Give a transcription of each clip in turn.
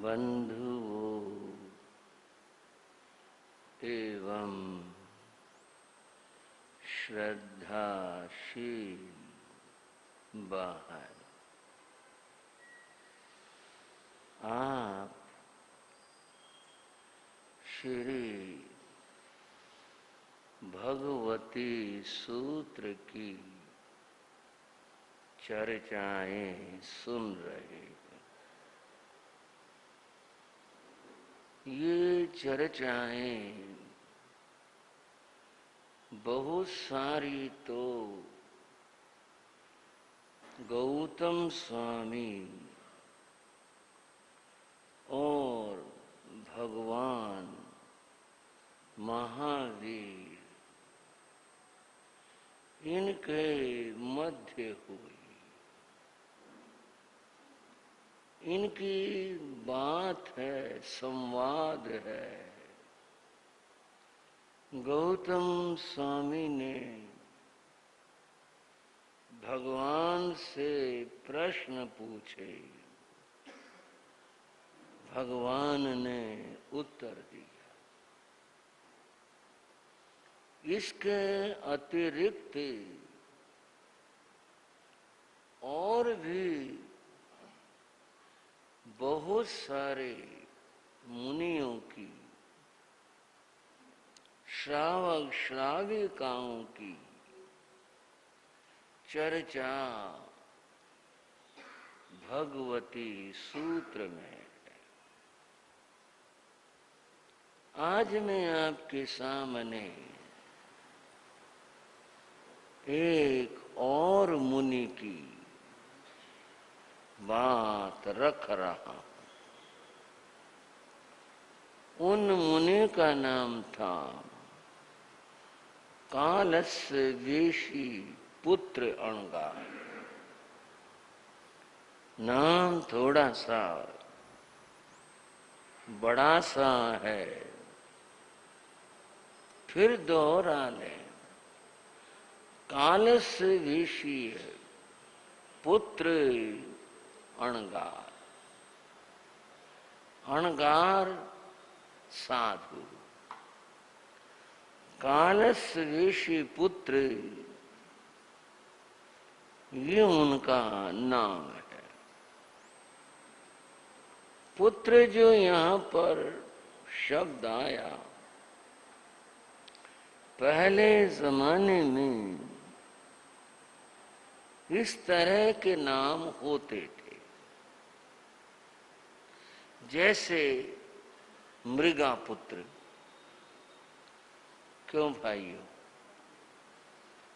बंधुओं एवं श्रद्धाशील बाहर, आप श्री भगवती सूत्र की चर्चाएं सुन रहे हैं। ये चर्चाएं बहुत सारी तो गौतम स्वामी और भगवान महावीर इनके मध्य हुई। इनकी बात है, संवाद है। गौतम स्वामी ने भगवान से प्रश्न पूछे, भगवान ने उत्तर दिया। इसके अतिरिक्त और भी बहुत सारे मुनियों की, श्रावक श्राविकाओं की चर्चा भगवती सूत्र में है। आज मैं आपके सामने एक और मुनि की बात रख रहा हूं। उन मुनि का नाम था कालस्य वेशी पुत्र अणगार। नाम थोड़ा सा बड़ा सा है, फिर दोहरा लें। कालस्य वेशी पुत्र अणगार। अणगार साधु, कालस्य वेशी पुत्र ये उनका नाम है। पुत्र जो यहाँ पर शब्द आया, पहले जमाने में इस तरह के नाम होते थे। जैसे मृगा पुत्र। क्यों भाइयों,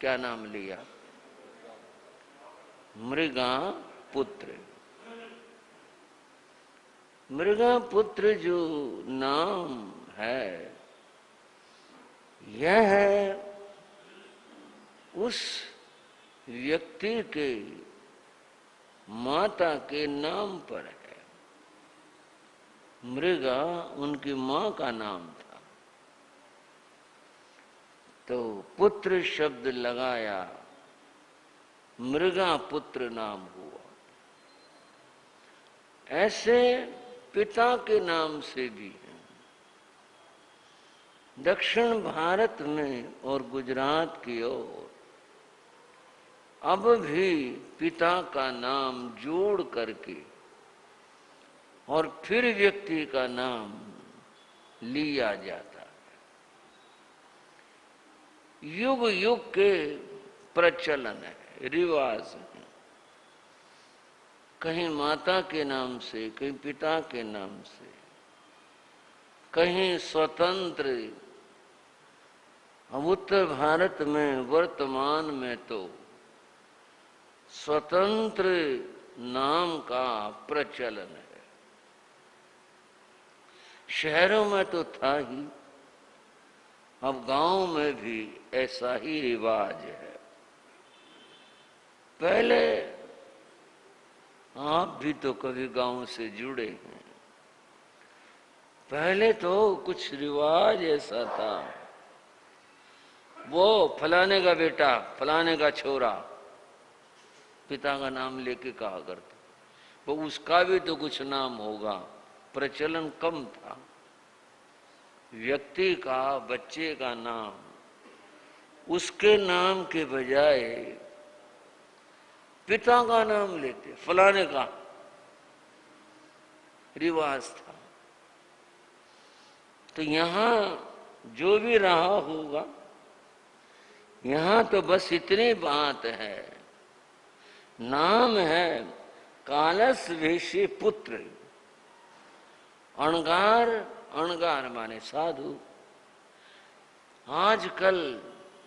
क्या नाम लिया? मृगा पुत्र। मृगा पुत्र जो नाम है, यह है उस व्यक्ति के माता के नाम पर है। मृगा उनकी मां का नाम था, तो पुत्र शब्द लगाया, मृगा पुत्र नाम हुआ। ऐसे पिता के नाम से भी हैं। दक्षिण भारत में और गुजरात की ओर अब भी पिता का नाम जोड़ करके और फिर व्यक्ति का नाम लिया जाता है। युग युग के प्रचलन है, रिवाज है। कहीं माता के नाम से, कहीं पिता के नाम से, कहीं स्वतंत्र। अब उत्तर भारत में वर्तमान में तो स्वतंत्र नाम का प्रचलन है। शहरों में तो था ही, अब गांव में भी ऐसा ही रिवाज है। पहले आप भी तो कभी गांव से जुड़े हैं। पहले तो कुछ रिवाज ऐसा था, वो फलाने का बेटा, फलाने का छोरा, पिता का नाम लेके कहा करते। वो उसका भी तो कुछ नाम होगा, प्रचलन कम था। व्यक्ति का, बच्चे का नाम, उसके नाम के बजाय पिता का नाम लेते, फलाने का रिवाज था। तो यहां जो भी रहा होगा, यहां तो बस इतनी बात है, नाम है कालस वेशी पुत्र। अणगार, अणगार माने साधु। आजकल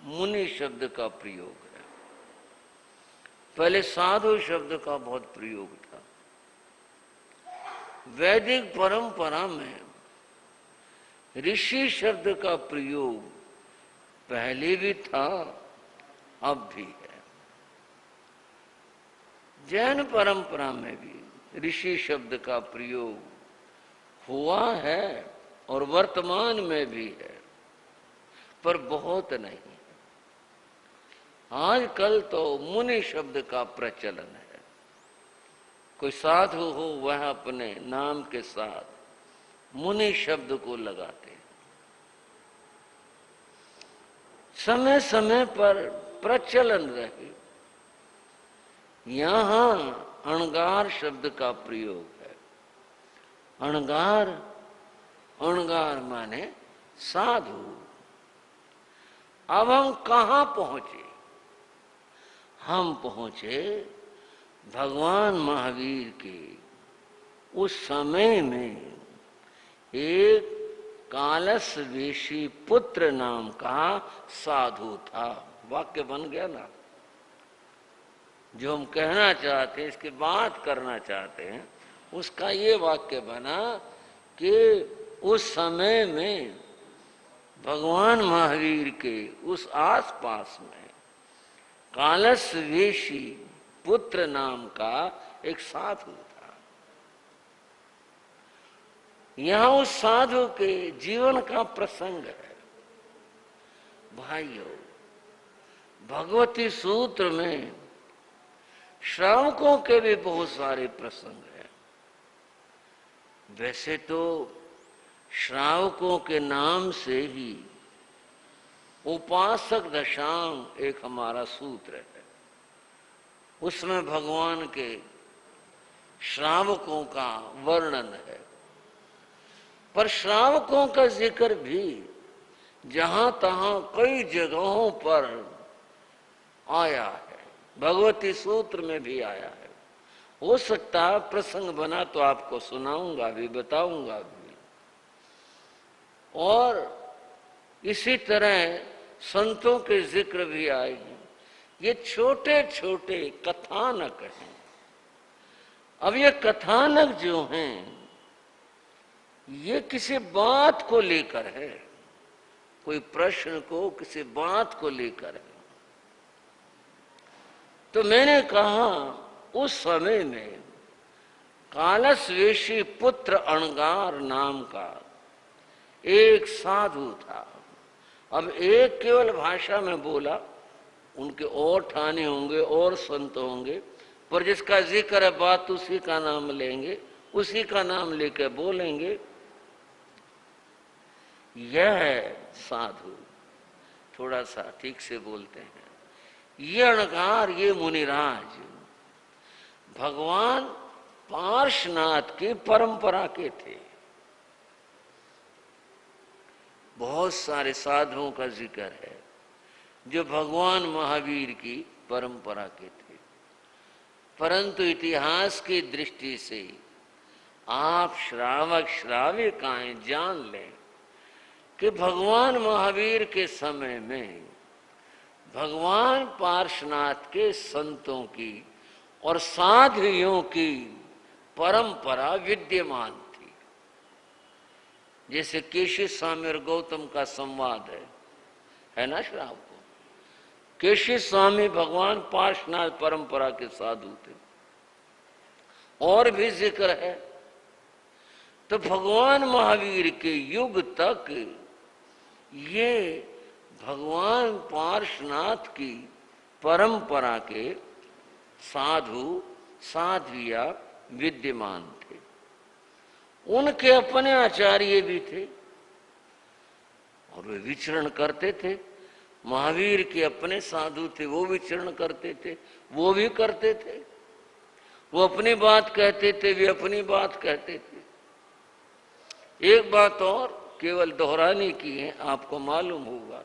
मुनि शब्द का प्रयोग है, पहले साधु शब्द का बहुत प्रयोग था। वैदिक परंपरा में ऋषि शब्द का प्रयोग पहले भी था, अब भी है। जैन परंपरा में भी ऋषि शब्द का प्रयोग हुआ है और वर्तमान में भी है, पर बहुत नहीं। आजकल तो मुनि शब्द का प्रचलन है। कोई साधु हो वह अपने नाम के साथ मुनि शब्द को लगाते हैं। समय समय पर प्रचलन रहे। यहां अणगार शब्द का प्रयोग है। अणगार, अणगार माने साधु। अब हम कहां पहुंचे? हम पहुंचे भगवान महावीर के उस समय में एक कालस वेशी पुत्र नाम का साधु था। वाक्य बन गया ना? जो हम कहना चाहते हैं, इसकी बात करना चाहते हैं, उसका ये वाक्य बना कि उस समय में भगवान महावीर के उस आसपास में कालस वेशी पुत्र नाम का एक साधु था। यहां उस साधु के जीवन का प्रसंग है। भाइयों, भगवती सूत्र में श्रावकों के भी बहुत सारे प्रसंग हैं। वैसे तो श्रावकों के नाम से ही उपासक दशांग एक हमारा सूत्र है, उसमें भगवान के श्रावकों का वर्णन है। पर श्रावकों का जिक्र भी जहां तहां कई जगहों पर आया है, भगवती सूत्र में भी आया है। हो सकता है प्रसंग बना तो आपको सुनाऊंगा भी, बताऊंगा भी। और इसी तरह संतों के जिक्र भी आएंगे। ये छोटे छोटे कथानक हैं। अब ये कथानक जो हैं, ये किसी बात को लेकर है, कोई प्रश्न को, किसी बात को लेकर है। तो मैंने कहा उस समय में कालस वेशी पुत्र अणगार नाम का एक साधु था। अब एक केवल भाषा में बोला, उनके और ठाने होंगे और संत होंगे, पर जिसका जिक्र है बात उसी का नाम लेंगे, उसी का नाम लेकर बोलेंगे। यह साधु, थोड़ा सा ठीक से बोलते हैं, ये अणगार, ये मुनिराज भगवान पार्श्वनाथ की परंपरा के थे। बहुत सारे साधुओं का जिक्र है जो भगवान महावीर की परंपरा के थे। परंतु इतिहास की दृष्टि से आप श्रावक श्राविकाएं जान लें कि भगवान महावीर के समय में भगवान पार्श्वनाथ के संतों की और साधुओं की परंपरा विद्यमान थी। जैसे केशी स्वामी और गौतम का संवाद है ना श्रावक। केशी स्वामी भगवान पार्श्वनाथ परंपरा के साधु थे। और भी जिक्र है। तो भगवान महावीर के युग तक ये भगवान पार्श्वनाथ की परंपरा के साधु साध्विया विद्यमान थे। उनके अपने आचार्य भी थे और वे विचरण करते थे। महावीर के अपने साधु थे, वो विचरण करते थे, वो भी करते थे। वो अपनी बात कहते थे, वे अपनी बात कहते थे। एक बात और केवल दोहराने की है, आपको मालूम होगा,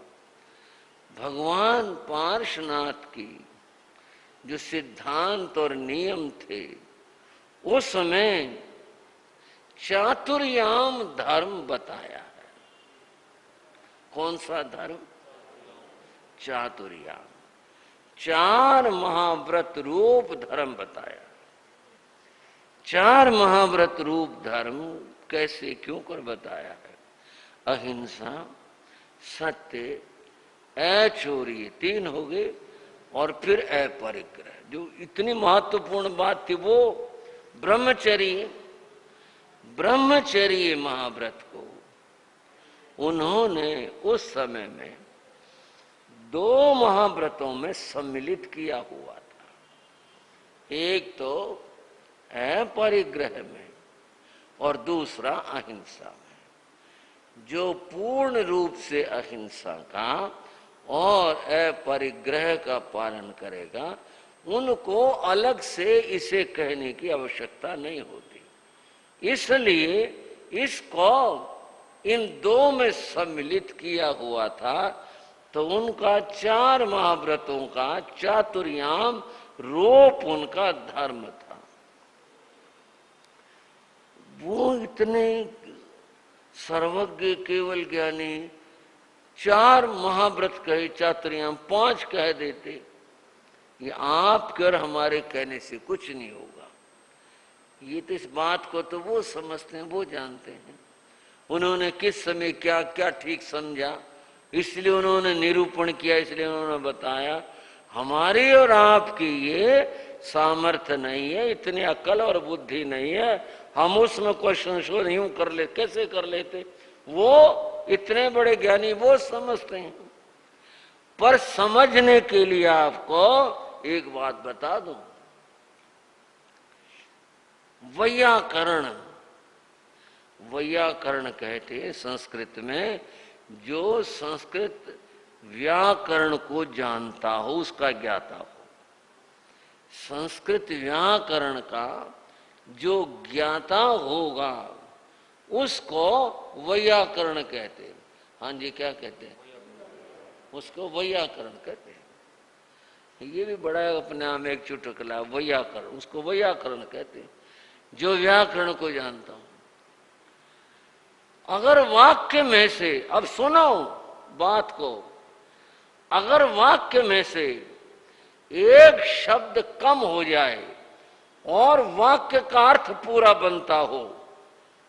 भगवान पार्श्वनाथ की जो सिद्धांत और नियम थे, उस समय चातुर्याम धर्म बताया है। कौन सा धर्म? चातुर्याम। 4 महाव्रत रूप धर्म बताया। 4 महाव्रत रूप धर्म कैसे क्यों कर बताया है? अहिंसा, सत्य, अचोरी, 3 हो गए, और फिर अपरिग्रह। जो इतनी महत्वपूर्ण बात थी वो ब्रह्मचर्य, ब्रह्मचर्य महाव्रत को उन्होंने उस समय में 2 महाव्रतों में सम्मिलित किया हुआ था। एक तो अपरिग्रह में और दूसरा अहिंसा में। जो पूर्ण रूप से अहिंसा का और अपरिग्रह का पालन करेगा, उनको अलग से इसे कहने की आवश्यकता नहीं होती। इसलिए इसको इन 2 में सम्मिलित किया हुआ था। तो उनका 4 महाव्रतों का चातुर्याम रूप उनका धर्म था। वो इतने सर्वज्ञ केवल ज्ञानी 4 महाव्रत कहे, चातुर्याम 5 कह देते। ये आपके और हमारे कहने से कुछ नहीं होगा। ये तो इस बात को तो वो समझते हैं, वो जानते हैं उन्होंने किस समय क्या क्या ठीक समझा, इसलिए उन्होंने निरूपण किया, इसलिए उन्होंने बताया। हमारी और आपकी ये सामर्थ्य नहीं है, इतनी अकल और बुद्धि नहीं है, हम उसमें कोई संशोधन यूं कर ले, कैसे कर लेते? वो इतने बड़े ज्ञानी वो समझते हैं। पर समझने के लिए आपको एक बात बता दूं, वैयाकरण, वैयाकरण कहते हैं संस्कृत में, जो संस्कृत व्याकरण को जानता हो उसका ज्ञाता हो। संस्कृत व्याकरण का जो ज्ञाता होगा उसको वैयाकरण कहते हैं। हाँ जी, क्या कहते हैं? उसको वैयाकरण कहते हैं। ये भी बड़ा अपने आप में एक चुटकुला, वैयाकरण, उसको वैयाकरण कहते हैं, जो व्याकरण को जानता हूं। अगर वाक्य में से, अब सुनो बात को, अगर वाक्य में से एक शब्द कम हो जाए और वाक्य का अर्थ पूरा बनता हो,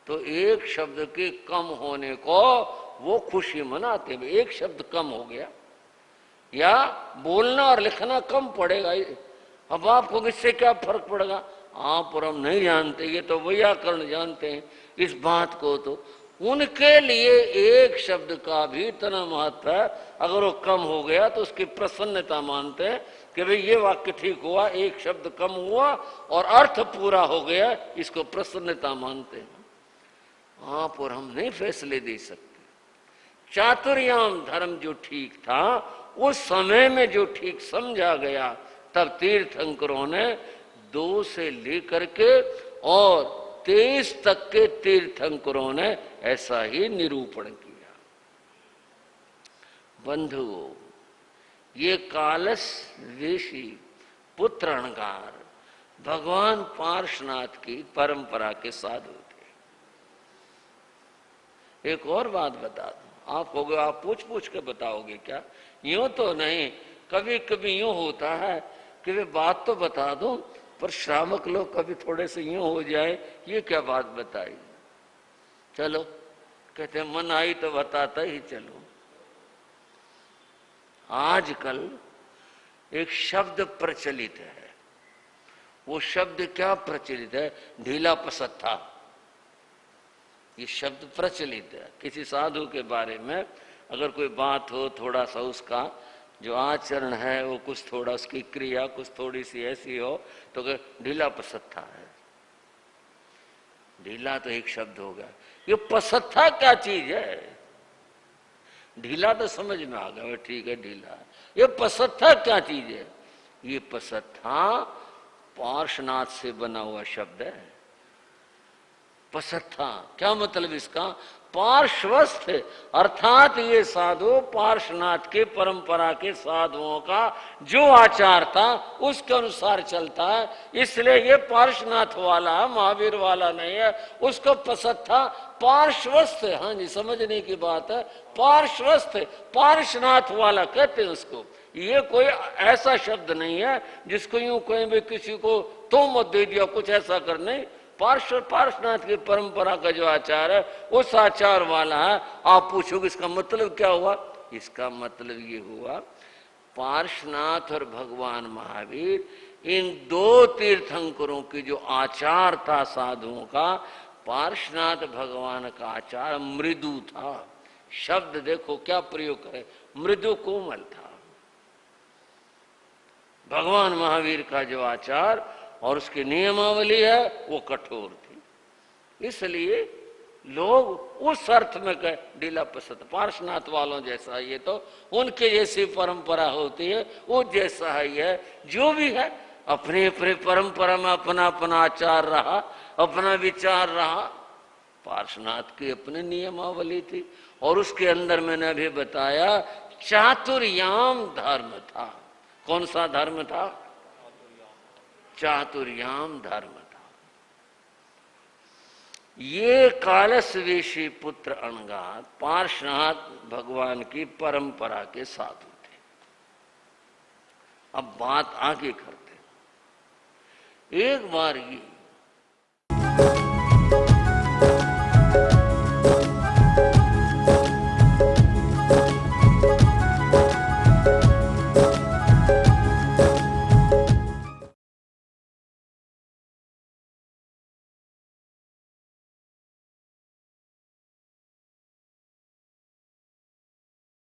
तो एक शब्द के कम होने को वो खुशी मनाते हैं। एक शब्द कम हो गया, या बोलना और लिखना कम पड़ेगा, अब आपको इससे क्या फर्क पड़ेगा? आप और हम नहीं जानते, ये तो वैयाकरण जानते हैं इस बात को। तो उनके लिए एक शब्द का भी इतना महत्व है, अगर वो कम हो गया तो उसकी प्रसन्नता मानते हैं कि भाई ये वाक्य ठीक हुआ, एक शब्द कम हुआ और अर्थ पूरा हो गया, इसको प्रसन्नता मानते हैं। आप और हम नहीं फैसले दे सकते। चातुर्याम धर्म जो ठीक था, उस समय में जो ठीक समझा गया, तब तीर्थंकरों ने 2 से लेकर के और 23 तक के तीर्थंकरों ने ऐसा ही निरूपण किया। बंधुओं, ये कालस वेशी पुत्र अणगार भगवान पार्श्वनाथ की परंपरा के साधु थे। एक और बात बता दूं, आप कहोगे आप पूछ पूछ के बताओगे क्या? यूं तो नहीं, कभी कभी यूं होता है कि वे बात तो बता दूं, पर श्रावक लोग कभी थोड़े से यूं हो जाए, ये क्या बात बताई? चलो, कहते मन आई तो बताता ही चलो। आजकल एक शब्द प्रचलित है, वो शब्द क्या प्रचलित है? ढीला पसत्था। ये शब्द प्रचलित है। किसी साधु के बारे में अगर कोई बात हो, थोड़ा सा उसका जो आचरण है वो कुछ थोड़ा, उसकी क्रिया कुछ थोड़ी सी ऐसी हो, तो ढीला पसत्था है। ढीला तो एक शब्द हो गया। ये पसत्था क्या चीज है? ढीला तो समझ में आ गया, ठीक है ढीला। ये पसत्था क्या चीज है? ये पसत्था पार्श्वनाथ से बना हुआ शब्द है। पसत्था क्या मतलब इसका? पार्श्वस्थ, अर्थात ये साधु पार्श्वनाथ के परंपरा के साधुओं का जो आचार था उसके अनुसार चलता है, इसलिए ये पार्श्वनाथ वाला है, महावीर वाला नहीं है। उसको पसत्था पार्श्वस्थ, हाँ जी समझने की बात है, पार्श्वस्थ पार्श्वनाथ वाला कहते हैं उसको। ये कोई ऐसा शब्द नहीं है जिसको यूं कोई भी किसी को तो मत दे दिया कुछ ऐसा कर, नहीं। पार्श्वनाथ की परंपरा का जो आचार है उस आचार वाला है। आप पूछोगे इसका मतलब क्या हुआ? इसका मतलब ये हुआ, पार्श्वनाथ और भगवान महावीर इन दो तीर्थंकरों की जो आचार था साधुओं का, पार्श्वनाथ भगवान का आचार मृदु था। शब्द देखो क्या प्रयोग करे, मृदु कोमल था। भगवान महावीर का जो आचार और उसकी नियमावली है वो कठोर थी। इसलिए लोग उस अर्थ में कहे ढीला पसंद, पार्श्वनाथ वालों जैसा ये तो उनके जैसी परंपरा होती है, वो जैसा है ये जो भी है अपने अपने परंपरा में अपना अपना आचार रहा, अपना विचार रहा। पार्श्वनाथ की अपनी नियमावली थी और उसके अंदर मैंने अभी बताया चातुर्याम धर्म था। कौन सा धर्म था? चातुर्याम धर्म था। ये कालस्वेशी पुत्र अनगात पार्श्वनाथ भगवान की परंपरा के साधु थे। अब बात आगे करते। एक बार ये